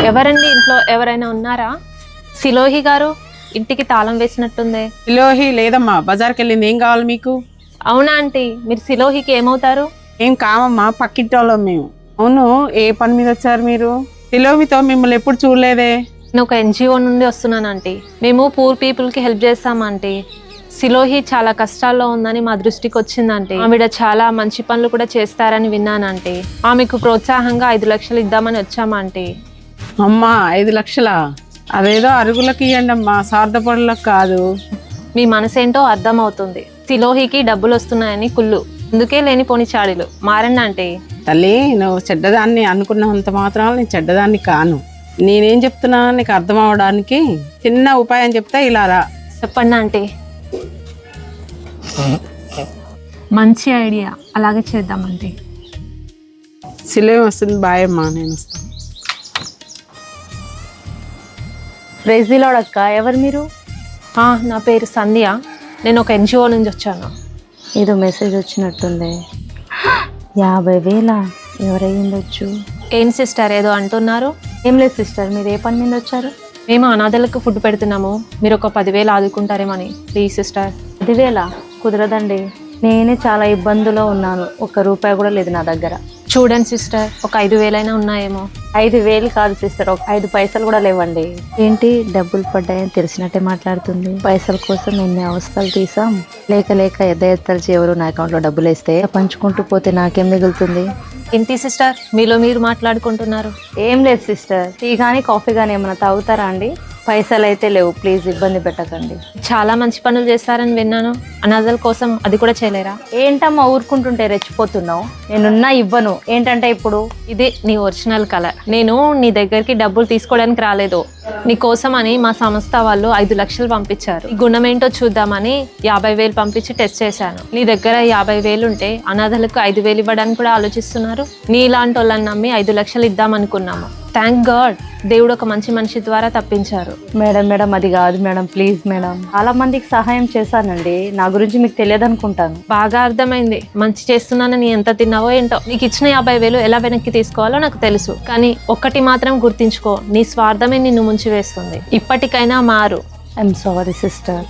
ఎవరండి ఇంట్లో ఎవరైనా ఉన్నారా? సిలోహి గారు, ఇంటికి తాళం వేసినట్టుంది. సిలోహి లేదమ్మా, బజార్కి వెళ్ళింది. ఏం కావాలి మీకు? అవునా ఆంటీ, మీరు సిలోహికి ఏమవుతారు? ఏం కావమ్మా, పక్కింటి వాళ్ళం మేము. అవును, ఏ పని మీద వచ్చారు మీరు? సిలోహితో మిమ్మల్ని ఎప్పుడు చూడలేదే. నేను ఒక ఎన్జిఓ నుండి వస్తున్నాను ఆంటీ. మేము పూర్ పీపుల్కి హెల్ప్ చేస్తాం ఆంటీ. సిలోహి చాలా కష్టాల్లో ఉందని మా దృష్టికి వచ్చిందంటే ఆవిడ చాలా మంచి పనులు కూడా చేస్తారని విన్నానంటే ఆమెకు ప్రోత్సాహంగా 5 లక్షలు ఇద్దామని వచ్చామంటే. అమ్మా 5 లక్షలా? అదేదో అరుగులకు ఇవ్వండి అమ్మా, స్వార్థపరులకు కాదు. మీ మనసేంటో అర్థమవుతుంది. సిలోహికి డబ్బులు వస్తున్నాయని కుళ్ళు, అందుకే లేనిపోని చాడీలు మారండి అంటే. తల్లి, నువ్వు చెడ్డదాన్ని అనుకున్నంత మాత్రం నేను చెడ్డదాన్ని కాను. నేనేం చెప్తున్నా నీకు అర్థం అవడానికి చిన్న ఉపాయం చెప్తా, ఇలా రా. చెప్పండి అంటే. మంచి ఐడియా, అలాగే చేద్దామంటే. సిలోహి వస్తుంది. బాయ్ అమ్మా, నేను వస్తాను. ప్రెజీలోడక్క, ఎవరు మీరు? నా పేరు సంధ్య. నేను ఒక ఎన్జిఓ నుంచి వచ్చాను. ఏదో మెసేజ్ వచ్చినట్టుంది. 50,000 ఎవరై ఉండొచ్చు? ఏం సిస్టర్ ఏదో అంటున్నారు? ఏం లేదు సిస్టర్, మీరు ఏ పని మీద వచ్చారు? మేము అనాథలకు ఫుడ్ పెడుతున్నాము, మీరు ఒక 10,000 ఆదుకుంటారేమని. Please sister. 10,000 కుదరదండి, నేనే చాలా ఇబ్బందులో ఉన్నాను. 1 రూపాయి కూడా లేదు నా దగ్గర. చూడండి సిస్టర్, ఒక 5,000 అయినా ఉన్నాయేమో. 5,000 కాదు సిస్టర్, ఒక 5 పైసలు కూడా లేవండి. ఏంటి డబ్బులు పడ్డాయని తెలిసినట్టే మాట్లాడుతుంది. పైసల కోసం ఎన్ని అవస్థలు తీసాం. లేక లేక ఎద్దెత్తలు ఎవరు నా అకౌంట్లో డబ్బులు వేస్తే పంచుకుంటూ పోతే నాకేం మిగులుతుంది? ఏంటి సిస్టర్ మీలో మీరు మాట్లాడుకుంటున్నారు? ఏం లేదు సిస్టర్, టీ కానీ కాఫీ కానీ ఏమైనా తాగుతారా అండి? పైసలు అయితే లేవు, ప్లీజ్ ఇబ్బంది పెట్టకండి. చాలా మంచి పనులు చేస్తారని విన్నాను, అనాథల కోసం అది కూడా చేయలేరా? ఏంటమ్మా ఊరుకుంటుంటే రెచ్చిపోతున్నావు? నేనున్నా ఇవ్వను. ఏంటంటే ఇప్పుడు ఇది నీ ఒరిజినల్ కలర్. నేను నీ దగ్గరికి డబ్బులు తీసుకోవడానికి రాలేదు, నీ కోసం అని మా సంస్థ వాళ్ళు 5 లక్షలు పంపించారు. ఈ గుణం ఏంటో చూద్దామని 50,000 పంపించి టెస్ట్ చేశాను. నీ దగ్గర 50,000 ఉంటే అనాథలకు 5,000 ఇవ్వడానికి కూడా ఆలోచిస్తున్నారు. నీ ఇలాంటి వాళ్ళని నమ్మి 5 లక్షలు ఇద్దామనుకున్నాము. థ్యాంక్ గాడ్, దేవుడు ఒక మంచి మనిషి ద్వారా తప్పించారు. మేడం అది కాదు మేడం, ప్లీజ్ మేడం. చాలా మందికి సహాయం చేశానండి, నా గురించి మీకు తెలియదు అనుకుంటాను. బాగా అర్థమైంది, మంచి చేస్తున్నానని ఎంత తిన్నావో ఏంటో. నీకు ఇచ్చిన 50,000 ఎలా వెనక్కి తీసుకోవాలో నాకు తెలుసు, కానీ ఒక్కటి మాత్రం గుర్తించుకో, నీ స్వార్థమే నిన్ను ముంచి వేస్తుంది. ఇప్పటికైనా మారు. I'm sorry sister.